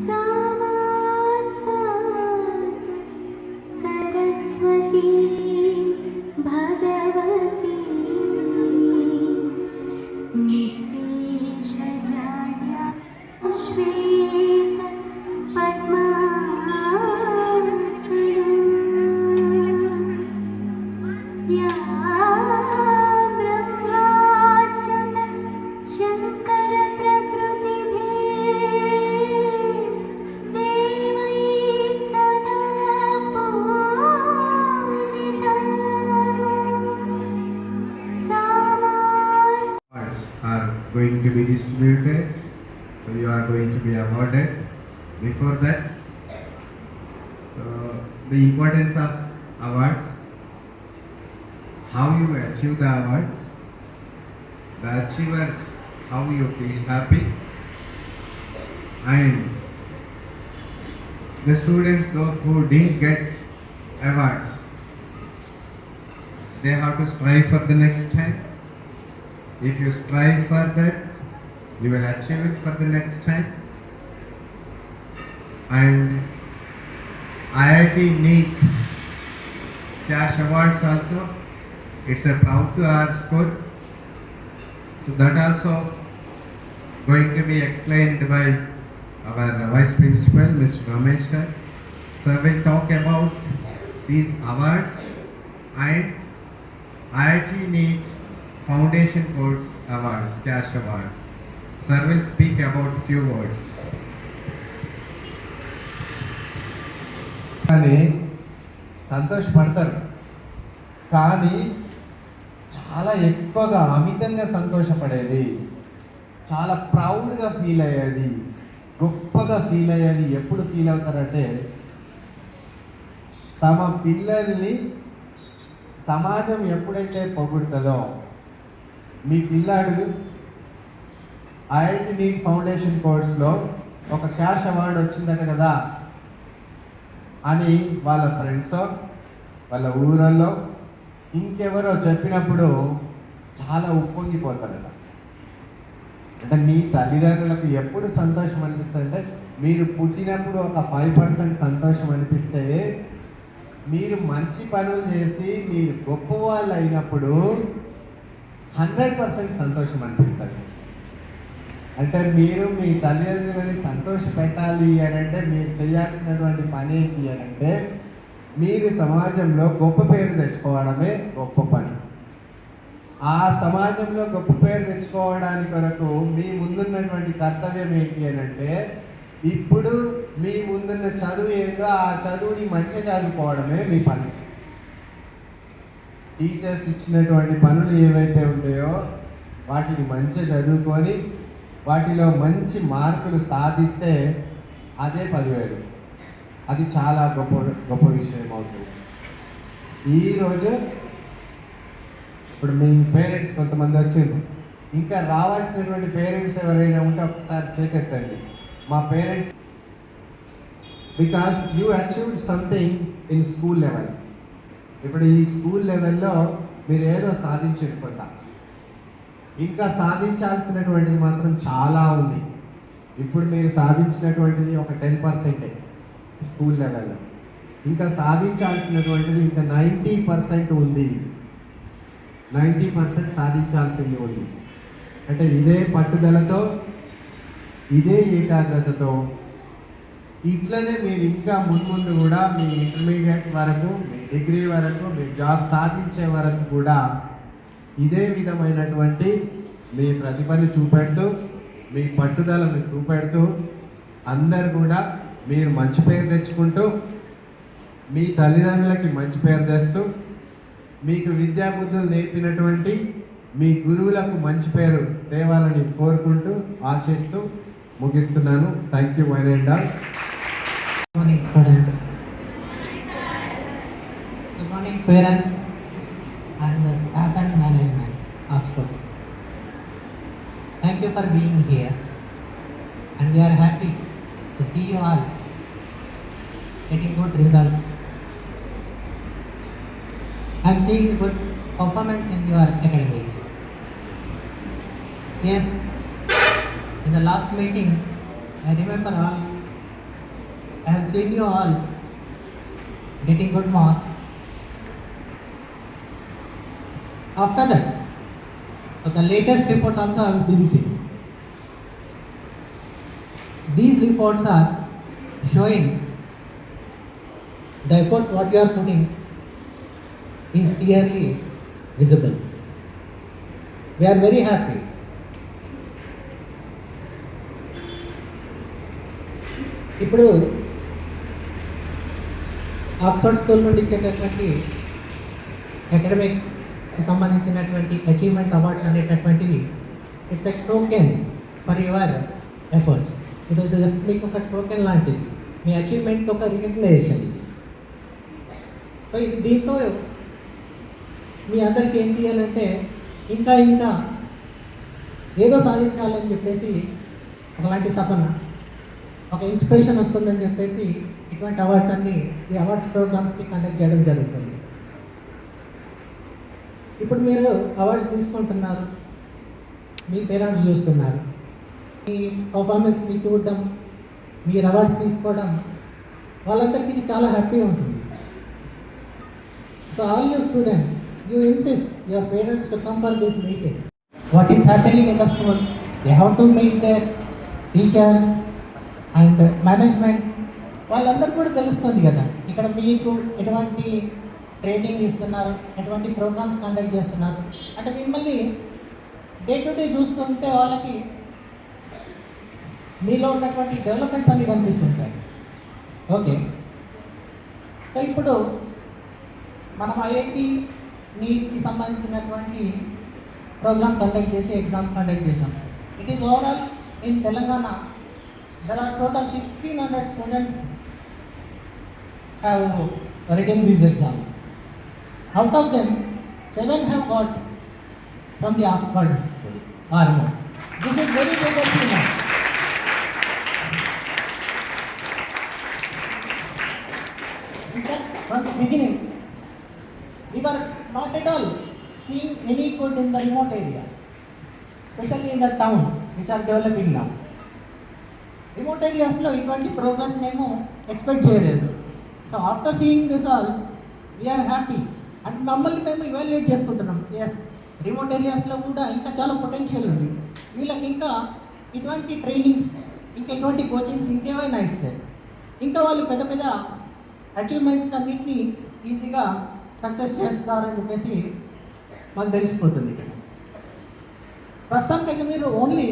सामान्यात् सरस्वती भगवती निशेषजाड्या श्वेत पद्मासना या ब्रह्मार्चन Shankar are going to be distributed, so you are going to be awarded. Before that, so the importance of awards, how you achieve the awards, the achievers, how you feel happy, and the students, those who didn't get awards, they have to strive for the next time. If you strive for that, you will achieve it for the next time. And IIT NEET cash awards also, it's a proud to our school. So that also going to be explained by our Vice Principal, Mr. Ramesh sir. So we'll talk about these awards and IIT NEET Foundation Course Awards, Cash Awards. Sir will speak about few words. కానీ సంతోషపడతారు, కానీ చాలా ఎక్కువగా అమితంగా సంతోషపడేది, చాలా ప్రౌడ్గా feel అయ్యేది, గొప్పగా ఫీల్ అయ్యేది ఎప్పుడు ఫీల్ అవుతారంటే తమ పిల్లల్ని సమాజం ఎప్పుడైతే పొగుడుతుందో, మీ పిల్లాడు ఐఐటి నీట్ ఫౌండేషన్ కోర్స్లో ఒక క్యాష్ అవార్డు వచ్చిందట కదా అని వాళ్ళ ఫ్రెండ్సో వాళ్ళ ఊరల్లో ఇంకెవరో చెప్పినప్పుడు చాలా ఉప్పొంగిపోతారట. అంటే మీ తల్లిదండ్రులకు ఎప్పుడు సంతోషం అనిపిస్తుంది అంటే, మీరు పుట్టినప్పుడు ఒక 5% సంతోషం అనిపిస్తే, మీరు మంచి పనులు చేసి మీరు గొప్ప వాళ్ళు అయినప్పుడు 100% సంతోషం అనిపిస్తుంది. అంటే మీరు మీ తల్లిదండ్రులని సంతోష పెట్టాలి అని అంటే మీరు చేయాల్సినటువంటి పని ఏంటి అని అంటే, మీరు సమాజంలో గొప్ప పేరు తెచ్చుకోవడమే గొప్ప పని. ఆ సమాజంలో గొప్ప పేరు తెచ్చుకోవడానికి కొరకు మీ ముందున్నటువంటి కర్తవ్యం ఏంటి అని అంటే, ఇప్పుడు మీ ముందున్న చదువు ఏదో ఆ చదువుని మంచిగా చదువుకోవడమే మీ పని. టీచర్స్ ఇచ్చినటువంటి పనులు ఏవైతే ఉంటాయో వాటిని మంచిగా చదువుకొని వాటిలో మంచి మార్కులు సాధిస్తే అదే 10,000. అది చాలా గొప్ప విషయం అవుతుంది. ఈరోజు ఇప్పుడు మీ పేరెంట్స్ కొంతమంది వచ్చారు, ఇంకా రావాల్సినటువంటి పేరెంట్స్ ఎవరైనా ఉంటే ఒకసారి చేతెత్తండి. మా parents, because you achieved something in school level. ఇప్పుడు ఈ స్కూల్ లెవెల్లో మీరు ఏదో సాధించారు కొంత, ఇంకా సాధించాల్సినటువంటిది మాత్రం చాలా ఉంది. ఇప్పుడు మీరు సాధించినటువంటిది ఒక 10% స్కూల్ లెవెల్లో, ఇంకా సాధించాల్సినటువంటిది ఇంకా 90% ఉంది. 90% సాధించాల్సింది ఉంది. అంటే ఇదే పట్టుదలతో, ఇదే ఏకాగ్రతతో ఇట్లనే మీరు ఇంకా ముందు కూడా మీ ఇంటర్మీడియట్ వరకు, మీ డిగ్రీ వరకు, మీ జాబ్ సాధించే వరకు కూడా ఇదే విధమైనటువంటి మీ ప్రతిభని చూపెడుతూ, మీ పట్టుదలను చూపెడుతూ, అందరు కూడా మీరు మంచి పేరు తెచ్చుకుంటూ, మీ తల్లిదండ్రులకి మంచి పేరు తెస్తూ, మీకు విద్యాబుద్ధులు నేర్పినటువంటి మీ గురువులకు మంచి పేరు తేవాలని కోరుకుంటూ ఆశిస్తూ ముగిస్తున్నాను. Thank you one and all. Good morning, students. Good morning, parents and staff and management, Oxford. Thank you for being here, and we are happy to see you all getting good results and seeing good performance in your academics. Yes, in the last meeting, I remember all I have seen you all getting good marks. After that, the latest reports also I have been seeing. These reports are showing the effort what you are putting is clearly visible. We are very happy. ఇప్పుడు Oxford school నుండి ఇచ్చేటటువంటి academic సంబంధించినటువంటి achievement awards అనేటటువంటివి it's a token for your efforts. ఇది just మీకు ఒక token లాంటిది, మీ achievement ఒక రికగ్నైజేషన్ ఇది. సో ఇది దీంతో మీ అందరికీ ఏం చేయాలంటే ఇంకా ఇంకా ఏదో సాధించాలని చెప్పేసి ఒకలాంటి తపన, ఒక ఇన్స్పిరేషన్ వస్తుందని చెప్పేసి ఇటువంటి అవార్డ్స్ అన్నీ ఈ అవార్డ్స్ ప్రోగ్రామ్స్కి కండక్ట్ చేయడం జరుగుతుంది. ఇప్పుడు మీరు అవార్డ్స్ తీసుకుంటున్నారు, మీ పేరెంట్స్ చూస్తున్నారు, మీ పర్ఫార్మెన్స్ని చూడడం, మీరు అవార్డ్స్ తీసుకోవడం, వాళ్ళందరికీ ఇది చాలా హ్యాపీ ఉంటుంది. So all you students, you insist your parents to come for these meetings. What is happening in the school? They have to meet their teachers and management. వాళ్ళందరూ కూడా తెలుస్తుంది కదా ఇక్కడ మీకు ఎటువంటి ట్రైనింగ్ ఇస్తున్నారు, ఎటువంటి ప్రోగ్రామ్స్ కండక్ట్ చేస్తున్నారు అంటే మిమ్మల్ని డే టు డే చూస్తుంటే వాళ్ళకి మీలో ఉన్నటువంటి డెవలప్మెంట్స్ అన్నీ కనిపిస్తుంటాయి. ఓకే, సో ఇప్పుడు మనం ఐఐటి నీట్కి సంబంధించినటువంటి ప్రోగ్రామ్ కండక్ట్ చేసి ఎగ్జామ్ కండక్ట్ చేసాం. It is overall in Telangana there are total 1600 students have written these exams. Out of them 7 have got from the Oxford school or more. This is very big achievement. In fact, from the beginning, we were not at all seeing any good in the remote areas, especially in the towns which are developing now. Remote areas lo itvanti progress memo expect cheyaledu. So after seeing this all, we are happy and mammalni memo evaluate chestuntunnam. Yes, remote areas lo kuda inka chaala potential undi, veelaki inka itvanti trainings, inka itvanti coachings inkevaina iste inka vallu peda peda achievements annitni ఈజీగా success చేస్తారని చెప్పేసి మాకు తెలిసిపోతుంది. ఇక్కడ ప్రస్తుతానికి అయితే మీరు only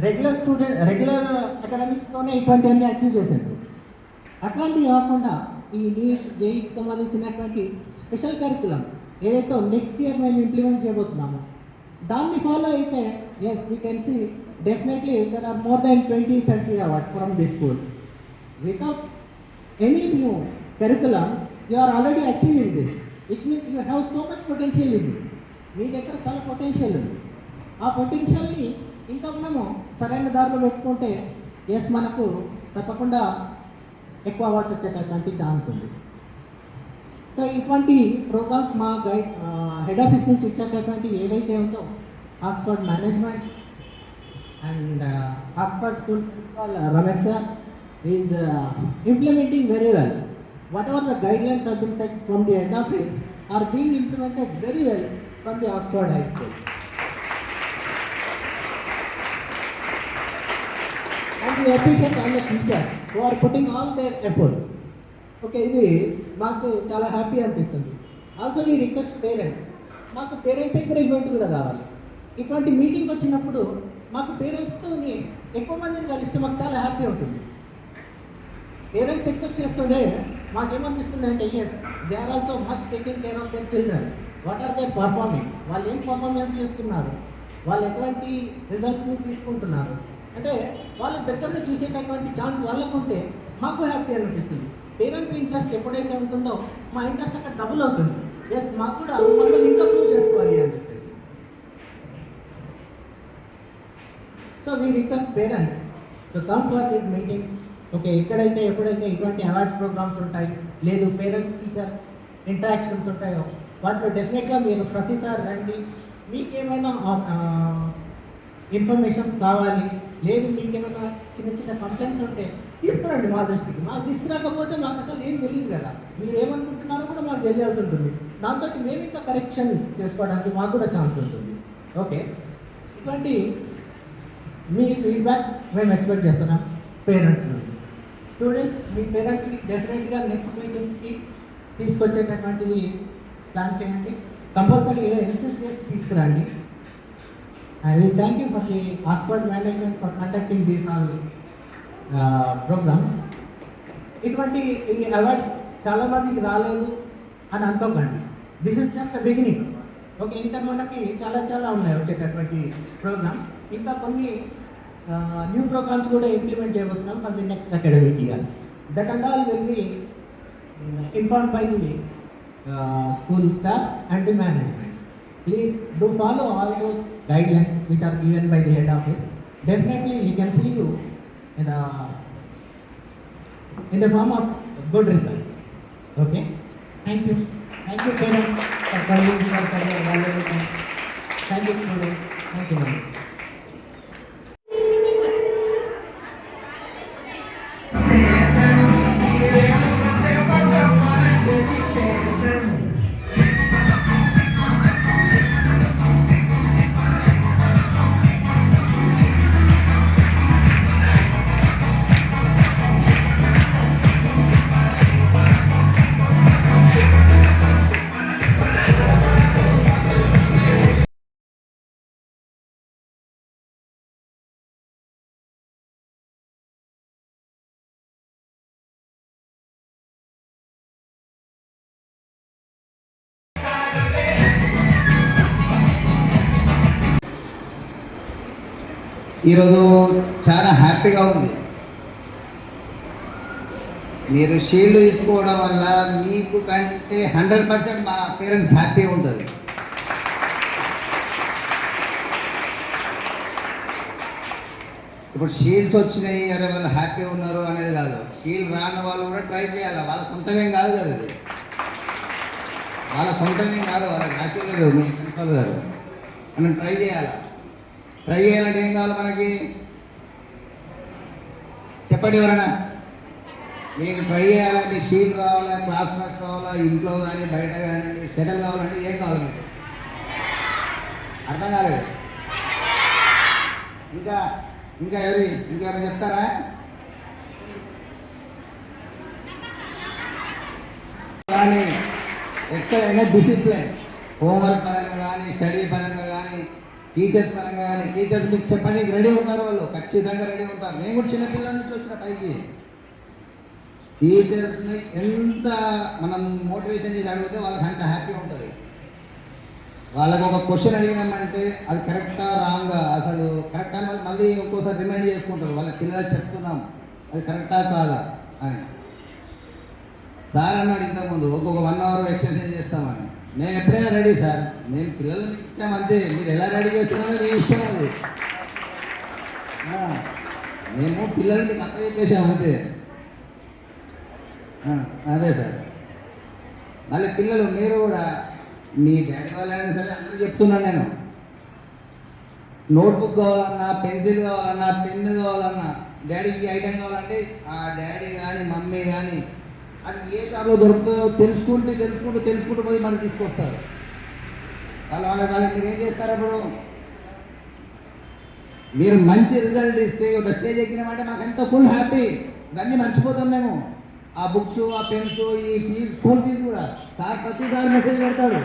regular అకాడమిక్స్తోనే ఇటువంటివన్నీ అచీవ్ చేశారు. అట్లాంటివి కాకుండా ఈ నీట్ జేఈకి సంబంధించినటువంటి స్పెషల్ కరికులం ఏదైతే నెక్స్ట్ ఇయర్ మేము ఇంప్లిమెంట్ చేయబోతున్నామో దాన్ని ఫాలో అయితే as we can see definitely there are more than 20-30 awards from this school. Without any new curriculum, you are already achieving this, which means you have so much potential in you. మీ దగ్గర చాలా potential ఉంది. ఆ పొటెన్షియల్ని ఇంకా మనము సరైన దారిలో పెట్టుకుంటే yes మనకు తప్పకుండా ఎక్కువ అవార్డ్స్ వచ్చేటటువంటి ఛాన్స్ ఉంది. సో ఇటువంటి ప్రోగ్రామ్స్ మా హెడ్ ఆఫీస్ నుంచి ఇచ్చేటటువంటి ఏవైతే ఉందో Oxford management and Oxford school principal Ramesh sir is implementing very well. Whatever the guidelines have been set from the head office are being implemented very well from the Oxford High School. And we appreciate all the teachers who are putting all their efforts. Okay, ఇది మాకు చాలా happy అనిపిస్తుంది. Also we request parents, మాకు parents encouragement కూడా కావాలి. ఇటువంటి meeting వచ్చినప్పుడు మాకు పేరెంట్స్తో ఎక్కువ మందిని కలిస్తే మాకు చాలా హ్యాపీ ఉంటుంది. పేరెంట్స్ ఎక్కువ చేస్తుండే మాకేమనిపిస్తుంది అంటే yes they are also much taking care of their children. What are they performing, వాళ్ళు ఏం పర్ఫార్మెన్స్ చేస్తున్నారు, వాళ్ళు ఎటువంటి రిజల్ట్స్ని తీసుకుంటున్నారు అంటే వాళ్ళు దగ్గరగా చూసేటటువంటి ఛాన్స్ వాళ్ళకు ఉంటే మాకు హ్యాపీ అనిపిస్తుంది. పేరెంట్ ఇంట్రెస్ట్ ఎప్పుడైతే ఉంటుందో మా ఇంట్రెస్ట్ అక్కడ డబుల్ అవుతుంది. ఎస్ మాకు కూడా మమ్మల్ని ఇంకా ప్రూవ్ చేసుకోవాలి అని చెప్పేసి. So we request parents to come for these meetings. Okay, ఎక్కడైతే ఎప్పుడైతే ఇటువంటి అవార్డ్స్ ప్రోగ్రామ్స్ ఉంటాయి, లేదు పేరెంట్స్ టీచర్స్ ఇంటరాక్షన్స్ ఉంటాయో వాటిలో డెఫినెట్గా మీరు ప్రతిసారి రండి. మీకేమైనా ఇన్ఫర్మేషన్స్ కావాలి, లేదు మీకేమైనా చిన్న చిన్న కంప్లైంట్స్ ఉంటే తీసుకురండి మా దృష్టికి. మాకు తీసుకురాకపోతే మాకు అసలు ఏం తెలియదు కదా, మీరు ఏమనుకుంటున్నారో కూడా మాకు తెలియాల్సి ఉంటుంది. దాంతో మేము ఇంకా కరెక్షన్ చేసుకోవడానికి మాకు కూడా ఛాన్స్ ఉంటుంది. ఓకే, ఇట్లాంటి మీ ఫీడ్బ్యాక్ మేము ఎక్స్పెక్ట్ చేస్తున్నాం పేరెంట్స్ నుండి. స్టూడెంట్స్ మీ పేరెంట్స్కి డెఫినెట్గా నెక్స్ట్ మీటింగ్స్కి తీసుకొచ్చేటటువంటిది ప్లాన్ చేయండి. కంపల్సరీగా ఇన్సిస్ట్ చేసి తీసుకురండి. And we thank you for the Oxford management for conducting these all programmes. ఇటువంటి ఈ అవార్డ్స్ చాలామందికి రాలేదు అని అనుకోకండి. This is just a beginning. Okay, ఇంకా మనకి చాలా ఉన్నాయి వచ్చేటటువంటి ప్రోగ్రామ్స్. ఇంకా కొన్ని న్యూ ప్రోగ్రామ్స్ కూడా ఇంప్లిమెంట్ చేయబోతున్నాం for the next academic year. That and all will be informed by the school staff and the management. Please do follow all those guidelines which are given by the head office. Definitely we can see you in the form of good results. Okay, thank you parents for coming here for your valuable time. Thank you students, thank you ma'am. ఈరోజు చాలా హ్యాపీగా ఉంది. మీరు shield తీసుకోవడం వల్ల మీకు కంటే 100% మా పేరెంట్స్ హ్యాపీగా ఉంటుంది. ఇప్పుడు షీల్డ్స్ వచ్చినాయి, అరే వాళ్ళు హ్యాపీగా ఉన్నారు అనేది కాదు. షీల్డ్ రాని వాళ్ళు కూడా ట్రై చేయాలి. వాళ్ళ సొంతమేం కాదు కదా, అది వాళ్ళ సొంతమేం కాదు, వాళ్ళకి రాసేయలేడు మీ ప్రిన్సిపల్ గారు. మనం ట్రై చేయాలి. ట్రై చేయాలంటే ఏం కావాలి మనకి చెప్పండి ఎవరైనా. మీకు ట్రై చేయాలి, మీకు షీల్ రావాలా, క్లాస్ వర్క్స్ రావాలా, ఇంట్లో కానీ బయట కానీ సెటిల్ కావాలంటే ఏం కావాలి మీకు? అర్థం కాలేదు. ఇంకెవరైనా చెప్తారా? కానీ ఎక్కడైనా డిసిప్లిన్, హోంవర్క్ పరంగా కానీ, స్టడీ పరంగా కానీ, టీచర్స్ పరంగా కానీ. టీచర్స్ మీకు చెప్పడానికి రెడీ ఉన్నారు, వాళ్ళు ఖచ్చితంగా రెడీ ఉంటారు. నేను కూడా చిన్నపిల్లల నుంచి వచ్చిన పైకి టీచర్స్ని ఎంత మనం మోటివేషన్ చేసి అడిగితే వాళ్ళకి అంత హ్యాపీ ఉంటుంది. వాళ్ళకు ఒక క్వశ్చన్ అడిగినామంటే అది కరెక్టా రాంగా, అసలు కరెక్ట్ అని వాళ్ళు మళ్ళీ ఒక్కోసారి రిమైండ్ చేసుకుంటారు. వాళ్ళ పిల్లలకు చెప్తున్నాం అది కరెక్టా కాదా అని. సార్ అన్నాడు ఇంతకుముందు ఒక్కొక్క 1 hour ఎక్సర్సైజ్ చేస్తామని. మేము ఎప్పుడైనా రెడీ సార్, మేము పిల్లల్ని ఇచ్చామంతే, మీరు ఎలా రెడీ చేస్తున్నారో మీ ఇష్టం అది. మేము పిల్లల్ని మీకు అప్ప చెప్పేసామంతే. అదే సార్. మళ్ళీ పిల్లలు మీరు కూడా మీ డాడీ వాళ్ళైనా సరే అందరూ చెప్తున్నాను నేను, నోట్బుక్ కావాలన్నా, పెన్సిల్ కావాలన్నా, పెన్ను కావాలన్నా, డాడీ ఈ ఐటెం కావాలంటే ఆ డాడీ కానీ మమ్మీ కానీ అది ఏ షాప్లో దొరుకుతుందో తెలుసుకుంటూ పోయి మనకి తీసుకొస్తారు. వాళ్ళకి మీరు ఏం చేస్తారు? అప్పుడు మీరు మంచి రిజల్ట్ ఇస్తే ఒక స్టేజ్ ఎక్కినామంటే మాకు ఎంత ఫుల్ హ్యాపీ. ఇవన్నీ మర్చిపోతాం మేము. ఆ బుక్స్, ఆ పెన్స్, ఈ ఫీజు, స్కూల్ ఫీజు కూడా సార్ ప్రతిసారి మెసేజ్ పెడతాడు,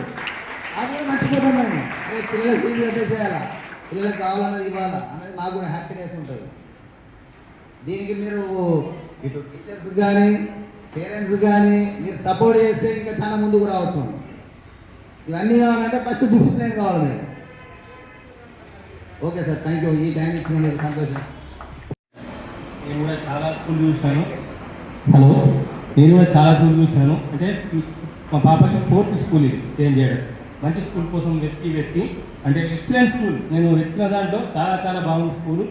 అది కూడా మర్చిపోతాం మేము. అరే పిల్లలకు ఫీజు కట్టేసేయాలా, పిల్లలకు కావాలన్నది ఇవ్వాలా అనేది మాకు కూడా హ్యాపీనెస్ ఉంటుంది. దీనికి మీరు ఇటు టీచర్స్ కానీ పేరెంట్స్ కానీ మీరు సపోర్ట్ చేస్తే ఇంకా చాలా ముందుకు రావచ్చు. ఇవన్నీ కావాలంటే ఫస్ట్ డిసిప్లిన్ కావాలి మీరు. Okay sir, thank you. ఈ టైం ఇచ్చినందుకు సంతోషం. నేను కూడా చాలా స్కూల్ చూసినాను. నేను కూడా చాలా స్కూల్ చూసినాను. అంటే మా పాపకి 4th స్కూల్ ఇది చేంజ్ చేయడం. మంచి స్కూల్ కోసం వెతికి అంటే ఎక్సలెంట్ స్కూల్ నేను వెతికిన దాంట్లో చాలా బాగుంది స్కూల్.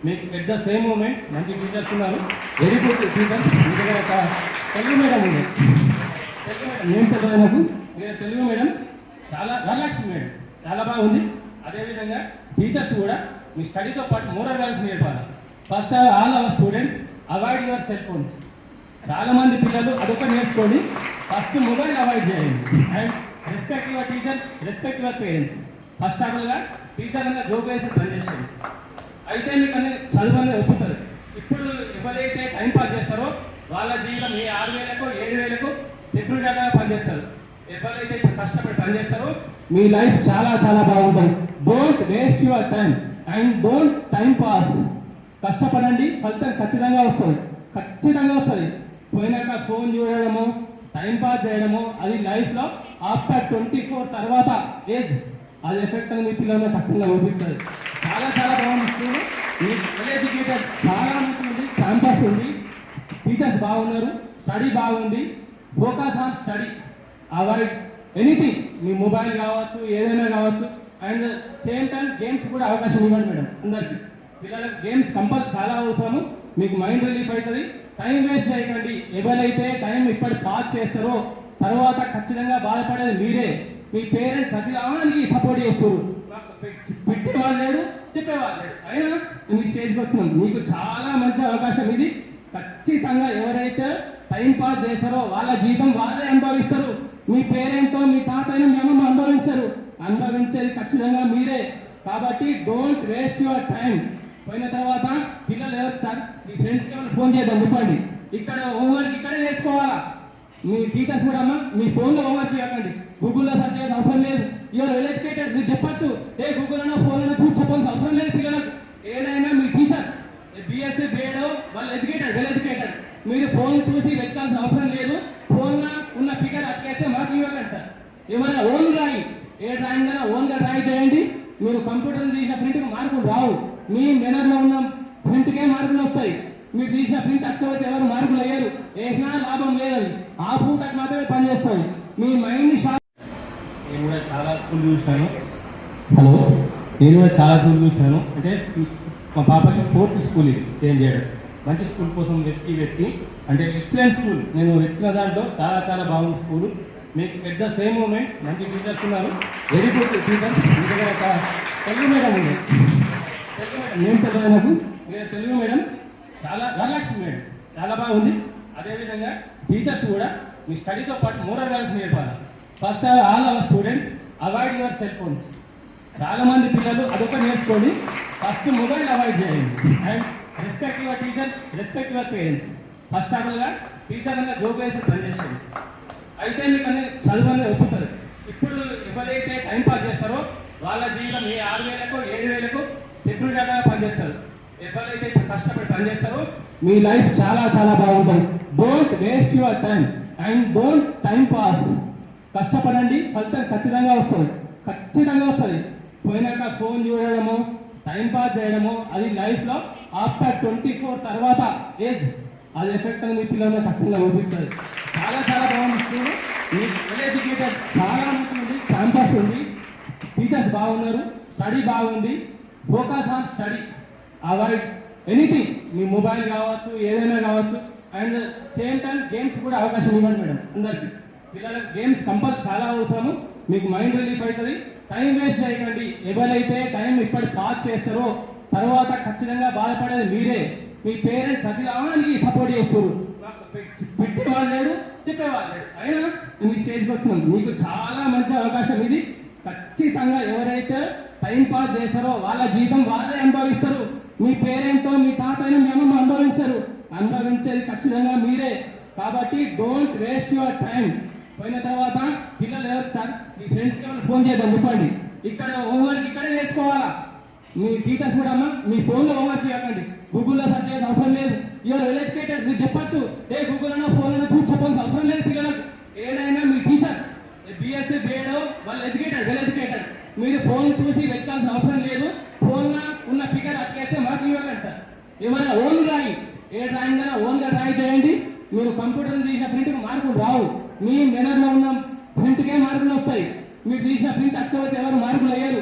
మీకు పెద్ద సేమ్ మూమెంట్, మంచి టీచర్స్ ఉన్నారు, వెరీ గుడ్ టీచర్స్. మీ దగ్గర ఒక తెలుగు మేడం ఉంది, నేను తెలియదు నాకు, తెలుగు మేడం చాలా, వరలక్ష్మి మేడం చాలా బాగుంది. అదేవిధంగా టీచర్స్ కూడా మీ స్టడీతో పాటు మోరల్ వాల్యూస్ నేర్పాలి. First all our students avoid your cell phones. చాలా మంది పిల్లలు అదొక నేర్చుకోండి. ఫస్ట్ మొబైల్ అవాయిడ్ చేయండి. And respect your teachers, respect your parents. First ఆఫ్గా టీచర్ అన్న జోక్ వేసి పనిచేసేది. అయితే మీకు అన్ని చదువు అనేది ఒప్పుతుంది. ఇప్పుడు ఎవరైతే టైం పాస్ చేస్తారో వాళ్ళ జీవితం ఏ 6,000కో 7,000కో సెక్యూరిటీ గార్డ్గా పనిచేస్తారు. ఎవరైతే ఇప్పుడు కష్టపడి పనిచేస్తారో మీ లైఫ్ చాలా చాలా బాగుంటుంది. Don't waste your time and don't time pass. కష్టపడండి, ఫలితం ఖచ్చితంగా వస్తుంది, ఖచ్చితంగా వస్తుంది. పోయినాక ఫోన్ చూడడము, టైం పాస్ చేయడము అది లైఫ్లో ఆఫ్టర్ 24 తర్వాత ఏజ్ అది ఎఫెక్ట్ అని మీ పిల్లల్లో కష్టంగా చూపిస్తుంది. చాలా చాలా బాగుంది స్కూల్. వెల్ ఎడ్యుకేటెడ్ చాలా మంచిగా ఉంది, క్యాంపస్ ఉంది, టీచర్స్ బాగున్నారు, స్టడీ బాగుంది. Focus on study, avoid anything. Me mobile కావచ్చు, ఏదైనా కావచ్చు. అండ్ సేమ్ టైం గేమ్స్ కూడా అవకాశం ఇవ్వండి మేడం అందరికీ. పిల్లలకు గేమ్స్ కంపల్సరీ చాలా అవసరము. మీకు మైండ్ రిలీఫ్ అవుతుంది. టైం వేస్ట్ చేయకండి. ఎవరైతే టైం ఇప్పటి పాస్ చేస్తారో తర్వాత ఖచ్చితంగా బాధపడేది మీరే. మీ పేరెంట్స్ ప్రతి దానికి సపోర్ట్ చేస్తారు. పెట్టేవాళ్ళు లేడు, చెప్పేవాళ్ళు లేడు, అయినా మీ స్టేజ్కి వచ్చినాం. మీకు చాలా మంచి అవకాశం ఇది. ఖచ్చితంగా ఎవరైతే టైం పాస్ చేస్తారో వాళ్ళ జీవితం వాళ్ళే అనుభవిస్తారు. మీ పేరెంట్తో మీ తాతయ్యను మీ అమ్మమ్మ అనుభవించారు. అనుభవించేది ఖచ్చితంగా మీరే. కాబట్టి డోంట్ వేస్ట్ యువర్ టైం. పోయిన తర్వాత పిల్లలు ఎవరు సార్ మీ ఫ్రెండ్స్కి ఏమైనా ఫోన్ చేద్దాం చెప్పండి. ఇక్కడ హోంవర్క్ ఇక్కడే నేర్చుకోవాలా. మీ టీచర్స్ కూడా అమ్మ మీ ఫోన్లో హోంవర్క్ ఇవ్వకండి, గూగుల్లో సర్చ్ చేయాల్సిన అవసరం లేదు. యువర్ వెల్ ఎడ్యుకేటెడ్, మీరు చెప్పచ్చు. ఏ గూగుల్లోనో ఫోన్లోనో చూసి చెప్పాల్సిన అవసరం లేదు పిల్లలకు. ఏదైనా మీ టీచర్ బిఎస్సీ బీఎడో వాళ్ళు ఎడ్యుకేటెడ్, వెల్ ఎడ్యుకేటెడ్. మీరు ఫోన్ చూసి వెతకాల్సిన అవసరం లేదు. ఫోన్లో ఉన్న ఫిగర్ అతికేస్తే మార్కులు ఇవ్వకండి సార్. ఎవరైనా ఓన్ రాయి, ఏ డ్రాయింగ్ అయినా ఓన్గా డ్రాయింగ్ చేయండి. మీరు కంప్యూటర్ తీసిన ప్రింట్కి మార్కులు రావు. మీ మెనర్లో ఉన్న ప్రింట్కే మార్కులు వస్తాయి. మీరు తీసిన ప్రింట్ అక్కకపోతే ఎవరు మార్కులు అయ్యారు. వేసినా లాభం లేదు. ఆ పూటకు మాత్రమే పనిచేస్తాయి. మీ మైండ్ షార్ప్. నేను కూడా చాలా స్కూల్ చూసినాను. నేను కూడా చాలా స్కూల్ చూసినాను. అంటే మా పాపకి 4th స్కూల్ ఇది చేంజ్ చేయడం. మంచి స్కూల్ కోసం వెతికి అంటే ఎక్సలెంట్ స్కూల్ నేను వెతికిన దాంట్లో చాలా చాలా బాగుంది స్కూల్. మీకు పెద్ద సేమ్ మూమెంట్, మంచి టీచర్స్ ఉన్నారు, వెరీ గుడ్ టీచర్స్. మీ దగ్గర ఒక తెలుగు మేడం ఉంది. తెలుగు మేడం నేను తెలియదు నాకు. మీరు తెలుగు మేడం చాలా వరలక్ష్మి మేడం చాలా బాగుంది. అదేవిధంగా టీచర్స్ కూడా మీ స్టడీతో పాటు మోరల్ వాల్యూస్ నేర్పాలి. First all our students avoid your cell phones. చాలా మంది పిల్లలు అదొక నేర్చుకోండి. ఫస్ట్ మొబైల్ అవాయిడ్ చేయండి. And respect your teachers, respect your parents. First ఆఫ్గా టీచర్ అన్న జోక్ వేసి పనిచేసేది. అయితే మీకు అన్ని చదువు అనేది ఒప్పుతుంది. ఇప్పుడు ఎవరైతే టైం పాస్ చేస్తారో వాళ్ళ జీవితం ఏ 6,000కో 7,000కో సెక్యూరిటీ గార్డ్గా పనిచేస్తారు. ఎవరైతే ఇప్పుడు కష్టపడి పనిచేస్తారో మీ లైఫ్ చాలా చాలా బాగుంటుంది. Don't waste your time and don't time pass. కష్టపడండి, ఫలితం ఖచ్చితంగా వస్తుంది, ఖచ్చితంగా వస్తుంది. పోయినాక ఫోన్ చూడడము, టైం పాస్ చేయడము అది లైఫ్లో ఆఫ్టర్ 24 తర్వాత ఏజ్ అది ఎఫెక్ట్ అని మీ పిల్లల్లో కష్టంగా చూపిస్తుంది. చాలా చాలా బాగుంది స్కూల్. వెల్ ఎడ్యుకేటెడ్ చాలా మంచిగా ఉంది, క్యాంపస్ ఉంది, టీచర్స్ బాగున్నారు, స్టడీ బాగుంది. Focus on study, avoid anything. Me mobile కావచ్చు, ఏదైనా కావచ్చు. అండ్ సేమ్ టైం గేమ్స్ కూడా అవకాశం ఇవ్వండి మేడం అందరికీ. పిల్లలకు గేమ్స్ కంపల్సరీ చాలా అవసరము. మీకు మైండ్ రిలీఫ్ అవుతుంది. టైం వేస్ట్ చేయకండి. ఎవరైతే టైం ఇప్పటి పాస్ చేస్తారో తర్వాత ఖచ్చితంగా బాధపడేది మీరే. మీ పేరెంట్స్ ప్రతి దానికి సపోర్ట్ చేస్తారు. పెట్టేవాళ్ళు లేడు, చెప్పేవాళ్ళు లేడు, అయినా మీ స్టేజ్కి వచ్చినాం. మీకు చాలా మంచి అవకాశం ఇది. ఖచ్చితంగా ఎవరైతే టైం పాస్ చేస్తారో వాళ్ళ జీవితం వాళ్ళే అనుభవిస్తారు. మీ పేరెంట్తో మీ తాతయ్యను మీ అమ్మమ్మ అనుభవించారు. అనుభవించేది ఖచ్చితంగా మీరే. కాబట్టి డోంట్ వేస్ట్ యువర్ టైం. పోయిన తర్వాత పిల్లలు ఎవరు సార్ మీ ఫ్రెండ్స్కి ఏమైనా ఫోన్ చేద్దాం చెప్పండి. ఇక్కడ హోంవర్క్ ఇక్కడే నేర్చుకోవాలా. మీ టీచర్స్ కూడా అమ్మ మీ ఫోన్లో హోంవర్క్ ఇవ్వకండి, గూగుల్లో సర్చ్ చేయాల్సిన అవసరం లేదు. యువర్ వెల్ ఎడ్యుకేటెడ్, మీరు చెప్పచ్చు. ఏ గూగుల్లోనో ఫోన్లోనో చూసి చెప్పాల్సిన అవసరం లేదు పిల్లలకు. ఏదైనా మీ టీచర్ బిఎస్సీ బీఎడో వాళ్ళు ఎడ్యుకేటెడ్, వెల్ ఎడ్యుకేటెడ్. మీరు ఫోన్ చూసి వెతకాల్సిన అవసరం లేదు. ఫోన్లో ఉన్న ఫిగర్ అతికేస్తే మార్కులు ఇవ్వకండి సార్. ఎవరైనా ఓన్ రాయి, ఏ డ్రాయింగ్ అయినా ఓన్గా డ్రాయింగ్ చేయండి. మీరు కంప్యూటర్ తీసిన ప్రింట్కి మార్కులు రావు. మీ మెనర్లో ఉన్న ప్రింట్కే మార్కులు వస్తాయి. మీరు తీసిన ప్రింట్ అక్కకపోతే ఎవరు మార్కులు అయ్యారు.